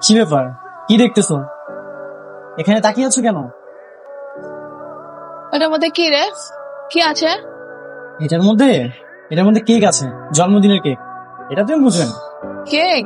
কি ব্যাপার? কি দেখতেছো? এখানে তাকিয়ে আছো কেন? ওটার মধ্যে কি রে? কি আছে? এটার মধ্যে কেক আছে, জন্মদিনের কেক। এটা তুমি বুঝবে না। কেক?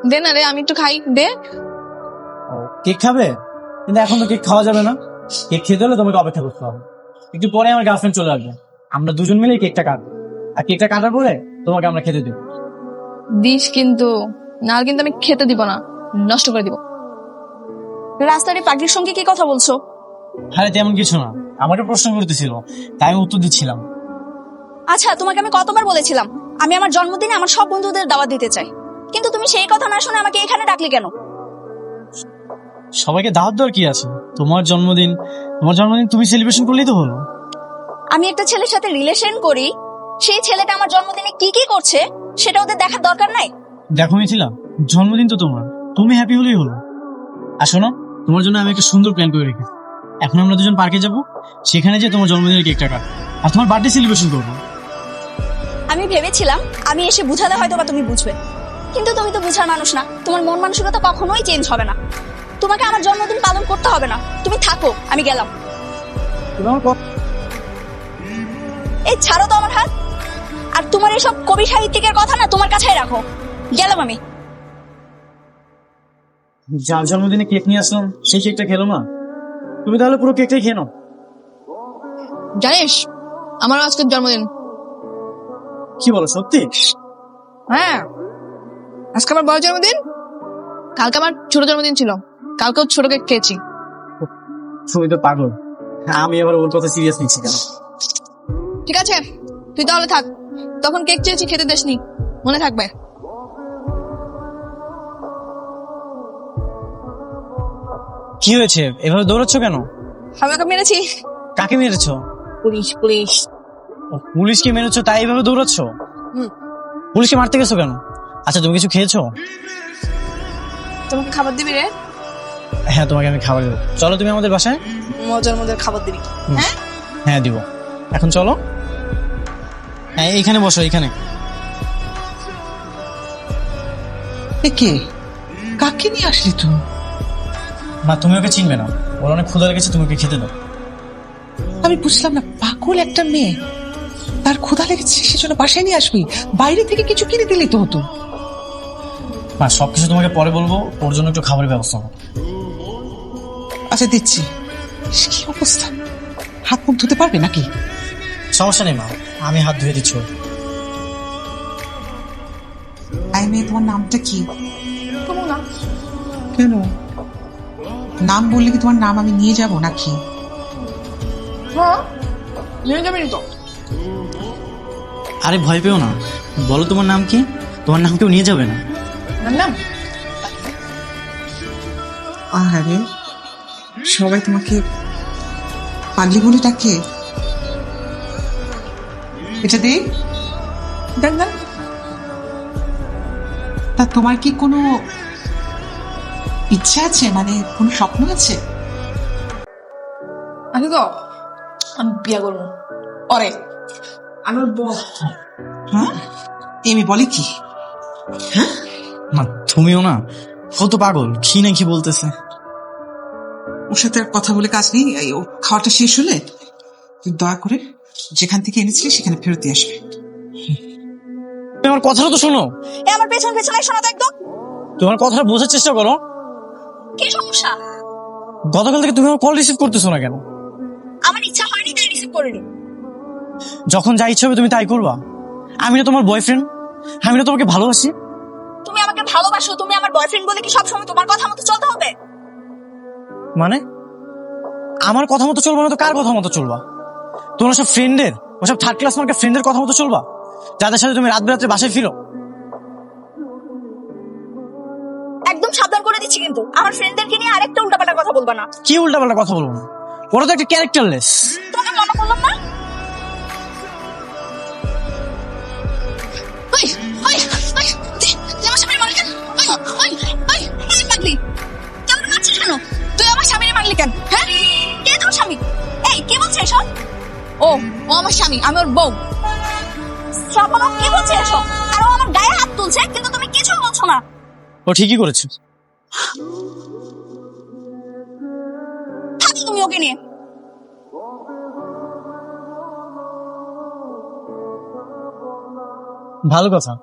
দে না রে, আমি একটু খাই, দে। ও, কেক খাবে? কিন্তু এখন তো কেক খাওয়া যাবে না। কেক খেতে হলে তোমাকে অপেক্ষা করতে হবে। একটু পরে আমার গার্লফ্রেন্ড চলে আসবে, আমরা দুজন মিলে কেকটা কাটবো। আর কেকটা কাটার পরে তোমাকে আমরা খেতে দেবো। দিস কিন্তু, না কিন্তু আমি খেতে দিব না, নষ্ট করে দিব। রাস্তার এই পাগলির সঙ্গে কি কথা বলছো? আরে তেমন কিছু না, আমাকে প্রশ্ন করতেছিল, তাই আমি উত্তর দিচ্ছিলাম। আচ্ছা, তোমাকে আমি কতবার বলেছিলাম আমি আমার জন্মদিনে আমার সব বন্ধুদের দাওয়াত দিতে চাই, কিন্তু তুমি সেই কথা না শুনে আমাকে এখানে ডাকলে কেন? সবাইকে দাওয়াত দেওয়ার কি আছে? তোমার জন্মদিন তুমি সেলিব্রেশন করলেই তো হলো। আমি একটা ছেলের সাথে রিলেশন করি, সেই ছেলেটা আমার জন্মদিনে কি কি করছে সেটা ওদের দেখার দরকার নাই? দেখো মিথিলা, জন্মদিন তো তোমার, তুমি হ্যাপি হলেই হলো। আর শোনো, তোমার জন্য আমি একটা সুন্দর প্ল্যান করে রেখেছি। এখন আমরা দুজন পার্কে যাব, সেখানে যে তোমার জন্মদিনের কেকটা কাট আর তোমার বার্থডে সেলিব্রেশন করবো। আমি ভেবেছিলাম আমি এসে বুঝালে হয়তো বা তুমি বুঝবে, কিন্তু তুমি তো বুঝার মানুষ না। তোমার মন মানসিকতা কখনোই চেঞ্জ হবে না। তোমাকে আমার জন্মদিন পালন করতে হবে না, তুমি থাকো, আমি গেলাম। এই ছাড়ো তো আমার হাত। আর তোমার এসব কবি সাহিত্যিকের কথা না তোমার কাছেই রাখো, গেলাম আমি। যার জন্মদিনে কেক নিয়ে আসলাম সেই কেকটা খেলো না, তুমি তাহলে পুরো কেকটাই খেয়ে নাও। জানিস আমার আজকের জন্মদিন। কি বলো, সত্যি? হ্যাঁ, আজকে আমার বড় জন্মদিন, কালকে আমার ছোট জন্মদিন ছিল, কালকেও ছোট কেক খেয়েছি। তুমি তো পাগল। আমি এবার ওর কথা সিরিয়াস নিচ্ছি কেন? ঠিক আছে, তুই তাহলে থাক, তখন কেক চেয়েছি খেতে দেসনি, মনে থাকবে। কি হয়েছে, এভাবে দৌড়াচ্ছ কেন? আমি ওকে মেরেছি। কাকে মেরেছো? পুলিশ। ও, পুলিশকে মেরেছো তাই এভাবে দৌড়াচ্ছ? পুলিশকে মারতে গেছো কেন? আচ্ছা, তুমি কিছু খেয়েছো? তোমাকে খাবার দিবি রে? হ্যাঁ, তোমাকে আমি খাবার দেবো। চলো তুমি আমাদের বাসায়। মজার খাবার দিবি? হ্যাঁ হ্যাঁ দিব। এখন চলো। হ্যাঁ, এইখানে বসো, এইখানে। কে? কাকে নিয়ে আসলি তুই? মা, তুমি ওকে চিনবে না, ওর অনেক ক্ষুধা লেগেছে, তুমি ওকে খেতে দাও। আমি বুঝলাম না, পাগল একটা মেয়ে, তার ক্ষুধা লেগেছে সেজন্য বাসায় নিয়ে আসবি? বাইরে থেকে কিছু কিনে দিলেই তো হতো। মা, সবকিছু তোমাকে পরে বলবো, ওর জন্য একটু খাবারের ব্যবস্থা করো। আচ্ছা দিচ্ছি। ইস, কি অবস্থা, হাত মুখ ধুতে পারবে নাকি? সমস্যা নেই মা, আমি হাত ধুয়ে দিচ্ছি ওর। আই মেয়ে, তোমার নামটা কি? না, কেন? নাম বললে কি তোমার নাম আমি নিয়ে যাব নাকি? হ্যাঁ নিয়ে যাবি তো। আরে ভয় পেও না, বলো তোমার নাম কি? তোমার নাম কেউ নিয়ে যাবে না। নাম আরে সবাই তোমাকে পাগলি বলে ডাকে। এটা দে। দেখ। তা তোমার কি কোনো ইচ্ছা আছে, মানে কোনো স্বপ্ন আছে? আচ্ছা তো আমি বিয়া করবো, পরে আমি ওর বউ। হ্যাঁ, এমনি বলে কি? হ্যাঁ, মা, তুমিও না, ও তো পাগল, কি না কি বলতেছে। ওর সাথে আর কথা বলে কাজ নেই। এই, ওর খাওয়াটা শেষ হলে তুই দয়া করে যেখান থেকে এনেছিলি সেখানে ফেরত দিয়ে আসবে। তুমি আমার কথাটা তো শোনো। আমার পেছন পেছন শোনা তো একদম। তোমার কথাটা বোঝার চেষ্টা করো। কি সমস্যা? গতকাল থেকে তুমি আমার কল রিসিভ করতেছো না কেন? আমার ইচ্ছা হয়নি তাই রিসিভ করিনি। যখন যা ইচ্ছা হবে তুমি তাই করবা? আমি না তোমার বয়ফ্রেন্ড, আমি না তোমাকে ভালোবাসি। তুমি আমাকে ভালোবাসো, তুমি আমার বয়ফ্রেন্ড বলে কি সবসময় তোমার কথা মতো চলতে হবে? মানে আমার কথা মতো চলবা না তো কার কথা মতো চলবা? তোমার সব ফ্রেন্ডের, ওসব থার্ড ক্লাস মার্কের ফ্রেন্ডের কথা মতো চলবা, যাদের সাথে তুমি রাত বেরাত্রে বাসায় ফিরো? একদম সাবধান করে দিচ্ছি, কিন্তু আমার ফ্রেন্ডদেরকে নিয়ে আরেকটা উল্টাপাল্টা কথা বলবা না। কি উল্টাপাল্টা কথা বলবো না? ওরা তো একটা ক্যারেক্টারলেস। তোমাকে মনে করলাম না। তুই আমার স্বামীর মারলি কেন? হ্যাঁ, কে তোর স্বামী? এই কে বলছে এসব? ও আমার স্বামী, আমি ওর বউ। শ্রাবণ, কে বলছে এসব? আর ও আমার গায়ে হাত তুলছে, কিন্তু তুমি কিছু বলছো না। ও ঠিকই করেছে। থাকো তুমি ওকে নিয়ে। ভালো কথা,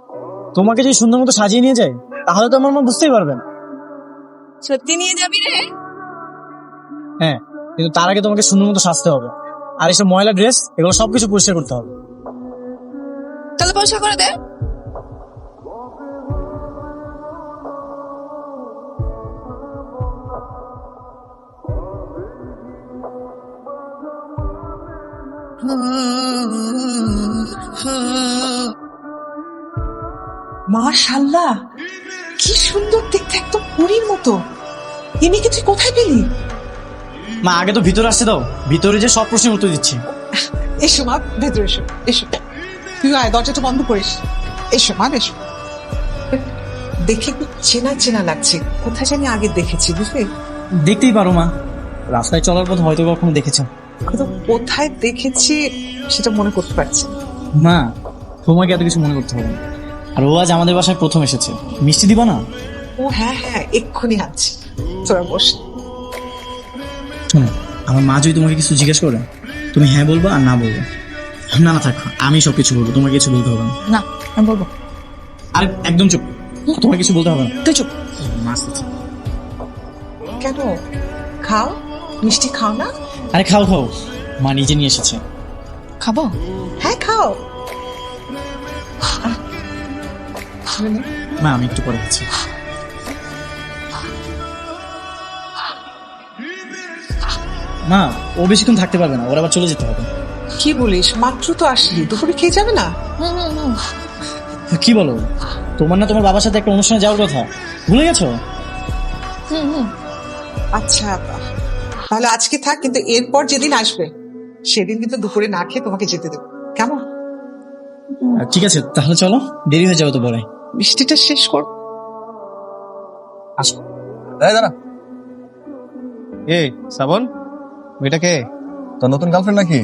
তোমাকে যে সুন্দর মতো সাজিয়ে নিয়ে যায় তাহলে তো আমার মা বুঝতেই পারবে না। সত্যি নিয়ে যাবি রে? হ্যাঁ, কিন্তু তার আগে তোমাকে সুন্দর মতো সাজতে হবে, আর এসব ময়লা ড্রেস এগুলো সবকিছু পরিষ্কার করতে হবে। তাহলে পয়সা করে দে। মাশাআল্লাহ, কি সুন্দর দেখতে, একদম পরীর মতো। এই মেয়েকে তুই কোথায় পেলি? মা আগে তো ভিতরে আসতে দাও, ভিতরে যে সব প্রশ্নের উত্তর দিচ্ছি। এসো মা, ভেতরে এসো, এসো। তুই আয়, দরজাটা বন্ধ করিস। এসো মা, এসো। দেখে খুব চেনা চেনা লাগছে, কোথায় জানি আগে দেখেছি, বুঝলি? দেখতেই পারো মা, রাস্তায় চলার পথ হয়তো কখনো দেখেছো। কিন্তু কোথায় দেখেছি সেটা মনে করতে পারছি না। মা তোমাকে এত কিছু মনে করতে হবে না। আর ও আজ আমাদের বাসায় প্রথম এসেছে, মিষ্টি দিবা না? ও হ্যাঁ হ্যাঁ, এক্ষুনি আনছি, তোরা বস। শোনো, আমার মা যদি তোমাকে কিছু জিজ্ঞেস করে তুমি হ্যাঁ বলবো আর না বলবো। না না থাক, আমি সবকিছু বলবো, তোমাকে কিছু বলতে হবে না। না, আমি বলবো। আর একদম চুপ, তোমাকে কিছু বলতে হবে না। তুই চুপ। মা আসতেছে। কেন? খাও, মিষ্টি খাও না? আরে খাও খাও, মা নিজে নিয়ে এসেছে। খাবো? হ্যাঁ খাও। মা আমি একটু পরে খাচ্ছি। মা ও বেশিক্ষণ থাকতে পারবে না, ওর আবার চলে যেতে হবে। কি বলিস, মাত্র তো আসলি, দুপুরে খেয়ে যাবে না? কি বলো, তোমার না তোমার বাবার সাথে একটা অনুষ্ঠানে যাওয়ার কথা, ভুলে গেছো? আচ্ছা, তাহলে আজকে থাক, কিন্তু এরপর যেদিন আসবে সেদিন কিন্তু দুপুরে না খেয়ে তোমাকে যেতে দেবো, কেমন? ঠিক আছে তাহলে চলো, দেরি হয়ে যাবে তো পরে। মিষ্টিটা শেষ কর। আসো। এই দাঁড়া। এই শ্রাবণ, মেয়েটা কে? তোর নতুন গার্লফ্রেন্ড নাকি?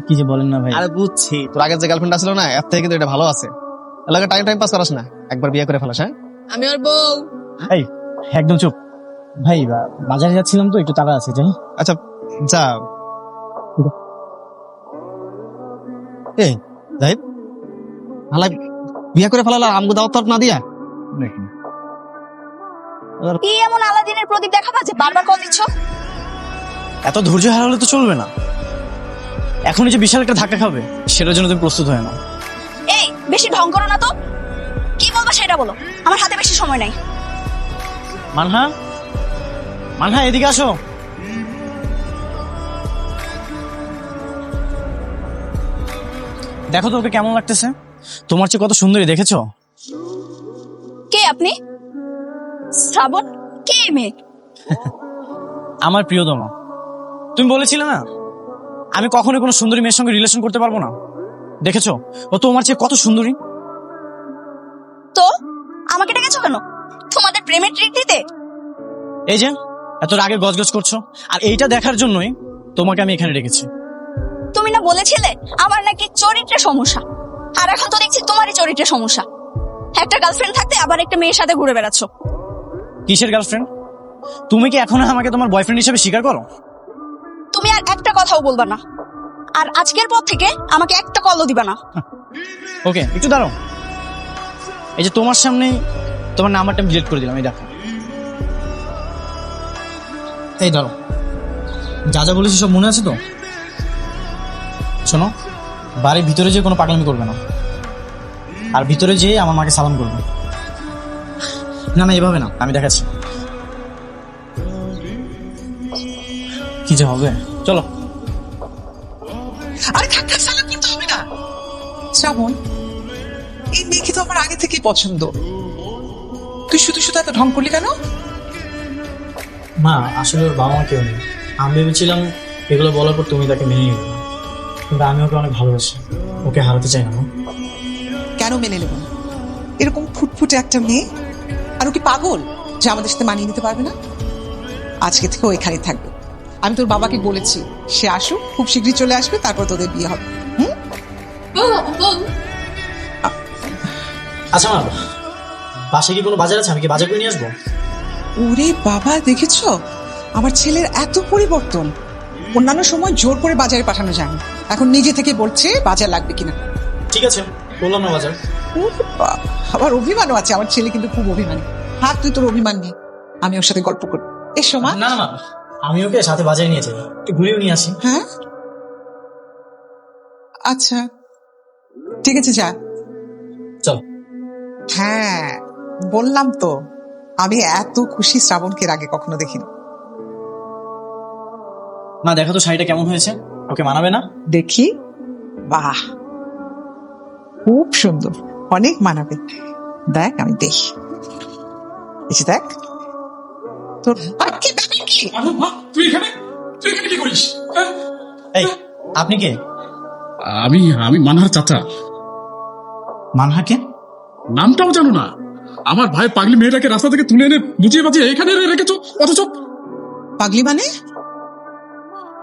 কি যে বলেন না ভাই। আরে বুঝছি, তোর আগের যে গার্লফ্রেন্ড ছিল না, এর থেকে কিন্তু এটা ভালো আছে। এলাকা টাইম পাস করাস না, একবার বিয়ে করে ফেলাস। হ্যাঁ আমি ওর বউ। এই একদম চুপ ভাই, বাজারে যাচ্ছিলাম তো একটু তাড়া আছে, যাই। আচ্ছা যা। এই যাই, ভালো বিয়ে করে ফেলালা, আমগো দাওয়াত না দিয়া নাকি? কি এমন আলাদিনের প্রদীপ দেখাবা যে বারবার কল দিচ্ছ? এত ধৈর্য হারালে তো চলবে না, এখন এই যে বিশাল একটা ধাক্কা খাবে সেটার জন্য তুমি প্রস্তুত হয় না। এই বেশি ঢং করো না তো, কি বলবা সেটা বলো, আমার হাতে বেশি সময় নাই। মানহা, মানহা এদিকে আসো। দেখো তো ওকে কেমন লাগতেছে, তোমার চেয়ে কত সুন্দরী, দেখেছো? কে আপনি? শ্রাবণ? কে এই মেয়ে? আমার প্রিয়তমা। তুমি বলেছিলে না আমি কখনো কোনো সুন্দরী মেয়ের সঙ্গে রিলেশন করতে পারবো না, দেখেছো ও তোমার চেয়ে কত সুন্দরী। তো আমাকে ডেকেছো কেন? তোমাদের প্রেমের ট্রিট দিতে? এই যে এত রাগে গজগজ করছো, আর এইটা দেখার জন্যই তোমাকে আমি এখানে রেখেছি। তুমি না বলেছিলে আমার নাকি চরিত্রের সমস্যা, আর এখন তো দেখছি তোমারই চরিত্রের সমস্যা। একটা গার্লফ্রেন্ড থাকতে আবার একটা মেয়ের সাথে ঘুরে বেড়াচ্ছ। কিসের গার্লফ্রেন্ড? তুমি কি এখনো আমাকে তোমার বয়ফ্রেন্ড হিসেবে স্বীকার করো? তুমি আর একটা কথাও বলবা না, আর আজকের পর থেকে আমাকে একটা কলও দিবা না। ওকে একটু দাঁড়াও, এই যে তোমার সামনেই তোমার নাম্বারটা আমি ডিলিট করে দিলাম, এই দেখো। এই ধরো, যা যা বলেছি সব মনে আছে তো? শোনো, বাড়ির ভিতরে যে কোনো পাগলামি করবে না, আর ভিতরে যেয়ে আমার মাকে সালাম করবে। না না এভাবে না, আমি দেখাচ্ছি কি যে হবে। চলো। আরে থাক থাক, সালাম করতে হবে না। শ্রাবণ, এই মেয়েকে তো আমার আগে থেকেই পছন্দ, তুই শুধু শুধু এত ঢং করলি কেন? মা আসলে ওর বাবা মা কেউ নেই, আমি ভেবেছিলাম এগুলো বলার পর তুমি তাকে মেনে নেবে, কিন্তু আমি ওকে অনেক ভালোবাসি, ওকে হারাতে চাই না। কেন মেনে নেব না? এরকম ফুটফুটে একটা মেয়ে, আর ও কি পাগল যে আমাদের সাথে মানিয়ে নিতে পারবে না? আজকে থেকে ও এখানে থাকবে, আমি তোর বাবাকে বলেছি সে আসুক, খুব শীঘ্রই চলে আসবে, তারপর তোদের বিয়ে হবে। আচ্ছা মা, বাসায় কি কোনো বাজার আছে? আমি কি বাজার করে নিয়ে আসবো? ওরে বাবা, দেখেছো আমার ছেলের এত পরিবর্তন। অন্যান্য সময় জোর করে বাজারে পাঠানো যায় না, এখন নিজে থেকে বলছে বাজার লাগবে কিনা। ঠিক আছে, বললাম না বাজার। ওরে বাবা, আবার অভিমানও আছে। আমার ছেলে কিন্তু খুব অভিমানী। থাক তুই তোর অভিমান নিয়ে, আমি ওর সাথে গল্প করি। এসো মা। না না মা, আমি ওকে সাথে বাজারে নিয়ে যাই, একটু ঘুরেও নিয়ে আসি। হ্যাঁ আচ্ছা ঠিক আছে, যা। চল। হ্যাঁ বললাম তো, আমি এত খুশি শ্রাবণকে এর আগে কখনো দেখিনি। মা দেখো তো শাড়িটা কেমন হয়েছে, ওকে মানাবে না? দেখি, বাহ খুব সুন্দর, অনেক মানাবে। দেখ আমি দেখি, এসে দেখ তোর। আর কি ব্যাপার কি? তুই এখানে কি করিস? এই, আপনি কে? আমি মানহার চাচা। মানহাকে? নামটাও জানো না? আমার ভাই পাগলি মেয়েটাকে রাস্তা থেকে তুলে এনে বুঝিয়ে বাজিয়ে এখানে রেখেছো, অথচ পাগলি মানে?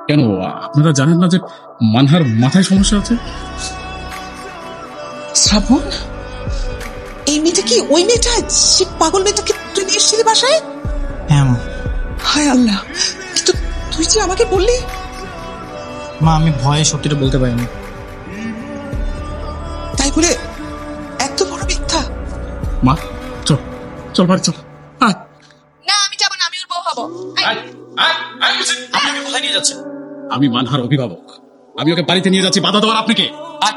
কেন আপনারা জানেন না যে মানহার মাথায় সমস্যা আছে? শ্রাবণ, এই মেয়েটা কি ওই মেয়েটা, সে পাগল মেয়েটাকে তুই নিয়ে এসেছিলি বাসায়? হ্যাঁ মা। হায় আল্লাহ, কিন্তু তুই যে আমাকে বললি। মা আমি ভয়ে সত্যিটা বলতে পারিনি। তাই বলে এত বড় মিথ্যা? মা চল, চল বাড়ি চল। আয়, না আমি যাবো না, আমি ওর বউ হবো। আয়, আয়, আয় বলছি। আপনি ওকে কোথায় নিয়ে যাচ্ছেন? আমি মানহার অভিভাবক, আমি ওকে বাড়িতে নিয়ে যাচ্ছি, বাধা দেওয়ার আপনি কে? আয়।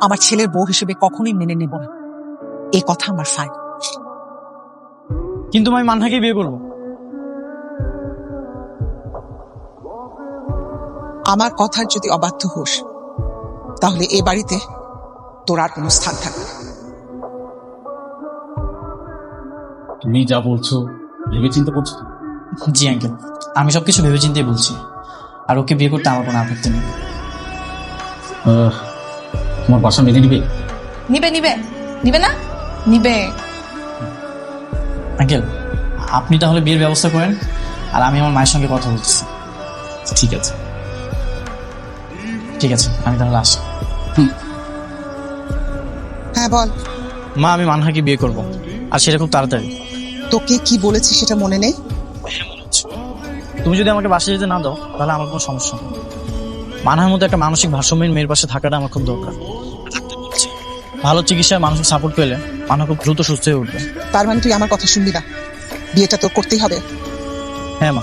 আমার ছেলের বউ হিসেবে কখনোই মেনে নেব না, এ কথা আমার ফাইল। কিন্তু আমি মানহাকে বিয়ে করবো। আমার কথার যদি অবাধ্য হোস, তাহলে এ বাড়িতে তোর আর কোনো স্থান থাকবে না। তুমি যা বলছো ভেবে চিন্তা করছো? জি আঙ্কেল, আমি সবকিছু ভেবেচিন্তেই বলছি। আর ওকে বিয়ে করতে আমার কোনো আপত্তি নেই। তোমার বাসা মেনে নিবে? নিবে নিবে নিবে না নিবে। আঙ্কেল, আপনি তাহলে বিয়ের ব্যবস্থা করেন, আর আমি আমার মায়ের সঙ্গে কথা বলছি। ঠিক আছে। ঠিক আছে, আমি তাহলে আসি। হ্যাঁ বল। মা আমি মানহাকে বিয়ে করব, আর সেটা খুব তাড়াতাড়ি। তোকে কি বলেছি সেটা মনে নেই? তুমি যদি আমাকে বাসায় যেতে না দাও, তাহলে আমার কোনো সমস্যা নেই। মানহার মধ্যে একটা মানসিক ভারসাম্যহীন মেয়ের পাশে থাকাটা আমার খুব দরকার। ভালো চিকিৎসায় মানসিক সাপোর্ট পেলে মানহা খুব দ্রুত সুস্থ হয়ে উঠবে। তার মানে তুই আমার কথা শুনবি না? বিয়েটা তোর করতেই হবে? হ্যাঁ মা।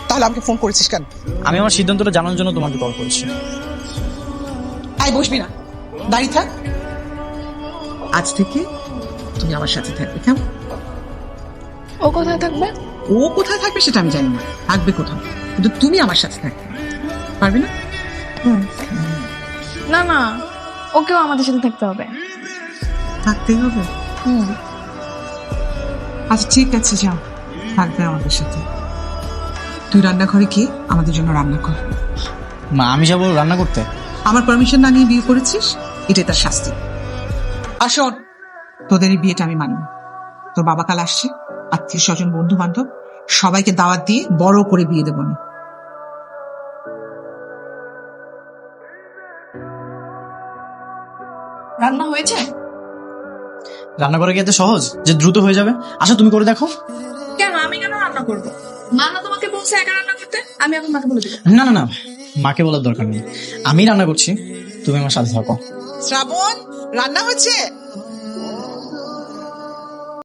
তাহলে আমাকে ফোন করেছিস কেন? আমি আমার সিদ্ধান্তটা জানার জন্য তোমাকে কল করেছি। আই বসবি না, দাঁড়িয়ে থাক। আজ থেকে তুমি আমার সাথে থাকবে, কেমন? ও কোথায় থাকবে? ও কোথায় থাকবে সেটা আমি জানি না, থাকবে কোথাও, কিন্তু তুমি আমার সাথে থাকবে, পারবে না? না না, ওকেও আমাদের সাথে থাকতে হবে। থাকতেই হবে। আচ্ছা ঠিক আছে, যাও, থাকবে আমাদের সাথে। তুই রান্নাঘরে গিয়ে আমাদের জন্য রান্না কর। মা আমি যাবো রান্না করতে? আমার পারমিশন না নিয়ে বিয়ে করেছিস, এটাই তার শাস্তি। আর শোন, তোদের এই বিয়েটা আমি মানি না। তোর বাবা কাল আসছে, আত্মীয় স্বজন বন্ধু বান্ধব সবাইকে দাওয়াত দিয়ে বড় করে বিয়ে দেবো না। রান্না হয়েছে? রান্না করে কি এত সহজ যে দ্রুত হয়ে যাবে? আচ্ছা তুমি করে দেখো। কেন আমি কেন রান্না করবো? মা না তোমাকে বলছে একা রান্না করতে, আমি এখন মাকে বলে দেবো। না না না, মাকে বলার দরকার নেই, আমি রান্না করছি, তুমি আমার সাথে থাকো। শ্রাবণ, রান্না হচ্ছে।